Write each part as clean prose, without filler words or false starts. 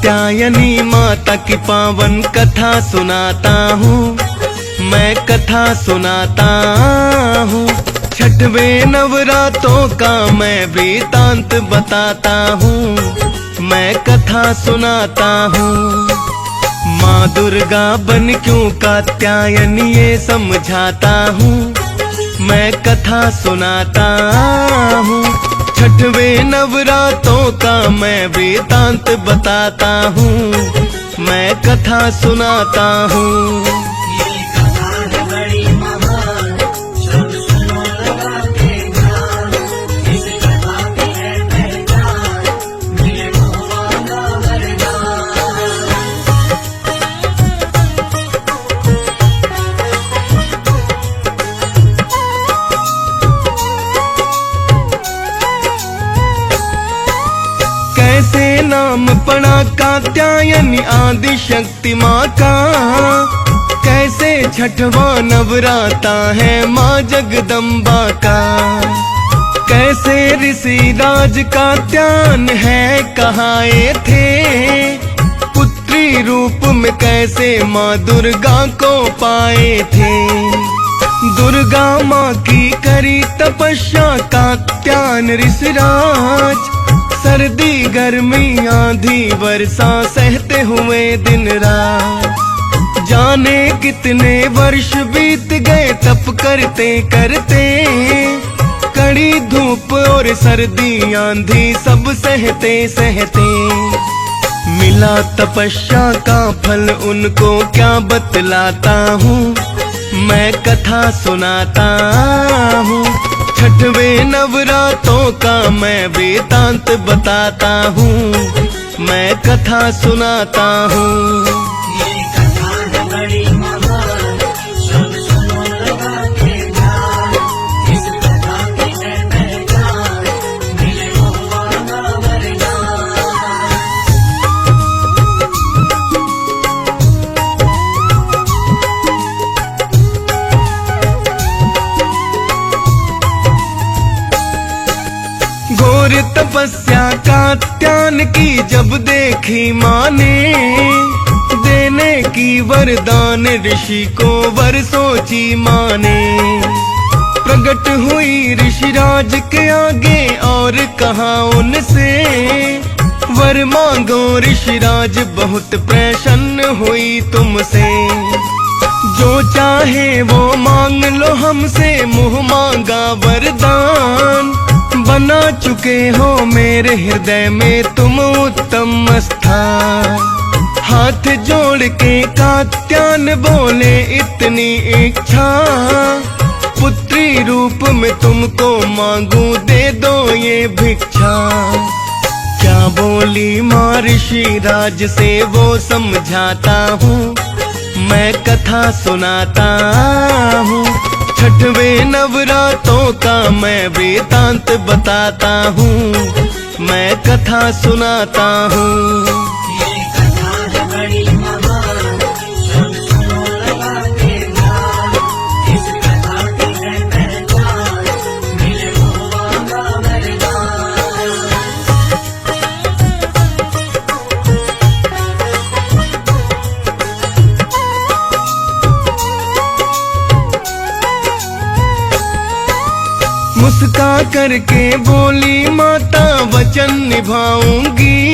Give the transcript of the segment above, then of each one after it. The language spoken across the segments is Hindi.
कात्यायनी माता की पावन कथा सुनाता हूँ, मैं कथा सुनाता हूँ। छठवें नवरात्रों का मैं वृतांत बताता हूँ, मैं कथा सुनाता हूँ। माँ दुर्गा बन क्यों कात्यायनी ये समझाता हूँ, मैं कथा सुनाता हूँ। छठवें नवरात्रों का मैं वृतांत बताता हूँ, मैं कथा सुनाता हूँ। कैसे नाम पड़ा कात्यायनी आदि शक्ति माँ का, कैसे छठवां नवराता है माँ जगदम्बा का। कैसे ऋषि राज कात्यायन है कहाए थे, पुत्री रूप में कैसे माँ दुर्गा को पाए थे। दुर्गा माँ की करी तपस्या कात्यायन ऋषिराज, सर्दी गर्मी आंधी वर्षा सहते हुए दिन रात। जाने कितने वर्ष बीत गए तप करते करते, कड़ी धूप और सर्दी आंधी सब सहते सहते। मिला तपस्या का फल उनको क्या बतलाता हूँ, मैं कथा सुनाता हूँ। छठवें नवरात्रों का मैं वृतांत बताता हूँ, मैं कथा सुनाता हूँ। घोर तपस्या कात्यायन की जब देखी माँ ने, देने की वरदान ऋषि को वर सोची माँ ने। प्रकट हुई ऋषिराज के आगे और कहा उनसे, वर मांगो ऋषिराज बहुत प्रसन्न हुई तुमसे। जो चाहे वो मांग लो हमसे, मुँह मांगा वरदान। बना चुके हो मेरे हृदय में तुम उत्तम स्थान। हाथ जोड़ के कात्यायन बोले इतनी इच्छा, पुत्री रूप में तुमको मांगू दे दो ये भिक्षा। क्या बोली माँ ऋषिराज से वो समझाता हूँ, मैं कथा सुनाता हूँ। छठवें नवरात्रों का मैं वृतांत बताता हूँ, मैं कथा सुनाता हूँ। मुस्का करके बोली माता वचन निभाऊंगी,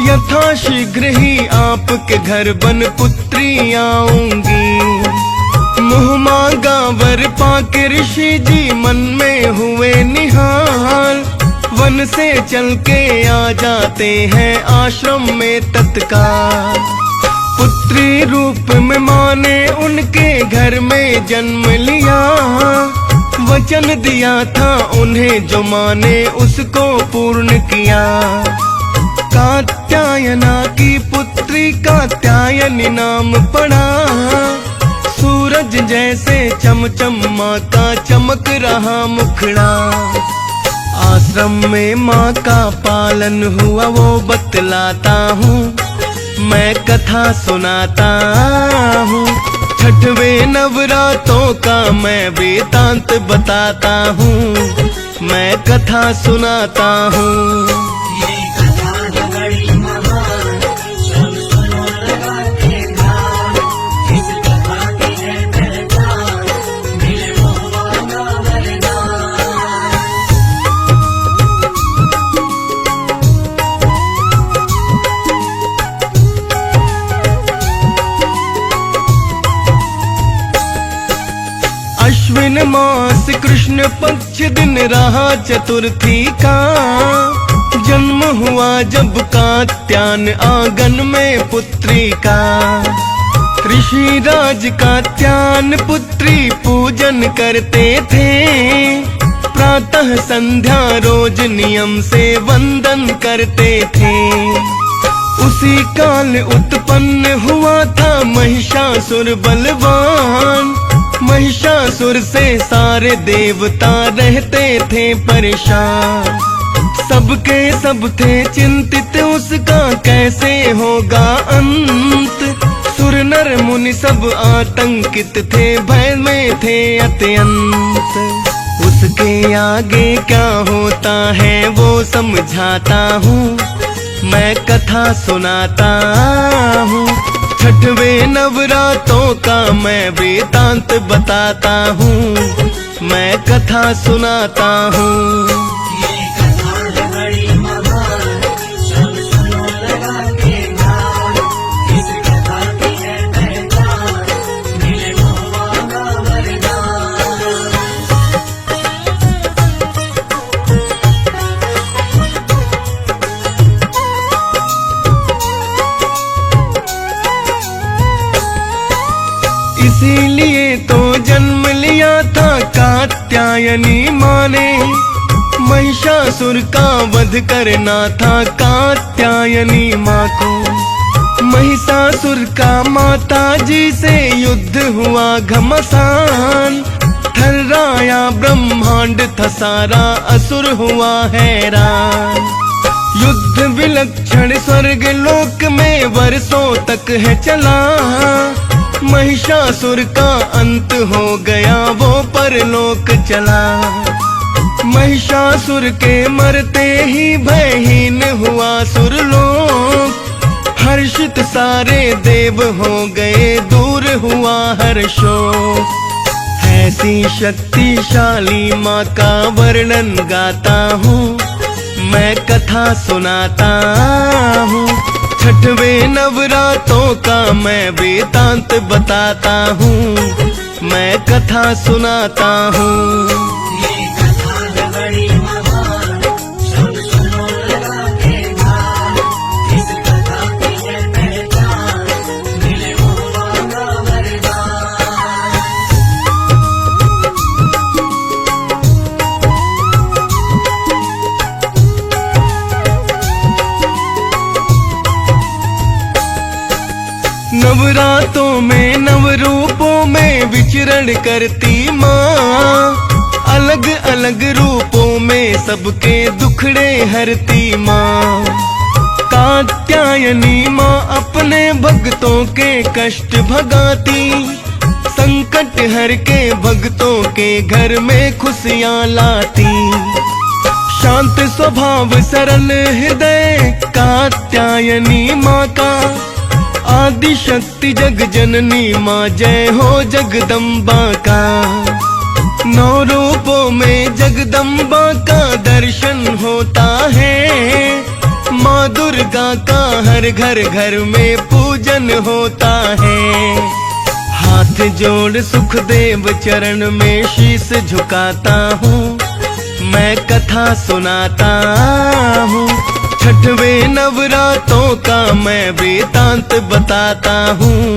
यथाशीघ्र ही आपके घर बन पुत्री आऊंगी। मुँह मांगा वर पाके ऋषि जी मन में हुए निहाल, वन से चल के आ जाते हैं आश्रम में तत्काल। पुत्री रूप में माँ ने उनके घर में जन्म लिया, वचन दिया था उन्हें जो माँ ने उसको पूर्ण किया। कात्यायना की पुत्री कात्यायनी नाम पड़ा, सूरज जैसे चमचम माँ का चमक रहा मुखड़ा। आश्रम में माँ का पालन हुआ वो बतलाता हूँ, मैं कथा सुनाता हूँ। छठवें नवरात्रों का मैं वृतांत बताता हूँ, मैं कथा सुनाता हूँ। ये कथा बड़ी महान अश्विन मास कृष्ण पक्ष दिन रहा चतुर्थी का, जन्म हुआ जब कात्यायन आंगन में पुत्री का। ऋषि राज कात्यायन पुत्री पूजन करते थे, प्रातः संध्या रोज नियम से वंदन करते थे। उसी काल उत्पन्न हुआ था महिषासुर बलवान, महिषासुर से सारे देवता रहते थे परेशान। सबके सब थे चिंतित उसका कैसे होगा अंत, सुर नर मुनि सब आतंकित थे, भय में थे अत्यंत। उसके आगे क्या होता है वो समझाता हूँ, मैं कथा सुनाता हूँ। छठवें नवरात्रों का मैं वृतांत बताता हूँ, मैं कथा सुनाता हूँ। इसीलिए तो जन्म लिया था कात्यायनी माँ ने, महिषासुर का वध करना था कात्यायनी माँ को। महिषासुर का माता जी से युद्ध हुआ घमासान, थर्राया ब्रह्मांड था सारा, असुर हुआ हैरान। युद्ध विलक्षण स्वर्ग लोक में वर्षों तक है चला, महिषासुर का अंत हो गया वो परलोक चला। महिषासुर के मरते ही भयहीन हुआ सुरलोक, हर्षित सारे देव हो गए, दूर हुआ हर शोक। ऐसी शक्तिशाली माँ का वर्णन गाता हूँ, मैं कथा सुनाता हूँ। छठवें नवरात्रों का मैं वृतांत बताता हूँ, मैं कथा सुनाता हूँ। नवरातों में नव रूपों में विचरण करती माँ, अलग अलग रूपों में सबके दुखड़े हरती माँ। कात्यायनी माँ अपने भक्तों के कष्ट भगाती, संकट हर के भक्तों के घर में खुशियाँ लाती। शांत स्वभाव सरल हृदय कात्यायनी माँ का, आदि शक्ति जग जननी माँ जय हो जगदम्बा का। नौ रूपों में जगदम्बा का दर्शन होता है, माँ दुर्गा का हर घर घर में पूजन होता है। हाथ जोड़ सुखदेव चरण में शीश झुकाता हूँ, मैं कथा सुनाता हूँ। छठवें नवरात्रों का मैं वृतांत बताता हूँ,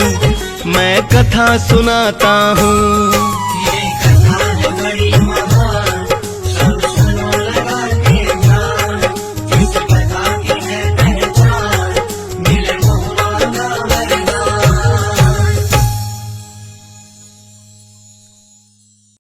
मैं कथा सुनाता हूँ।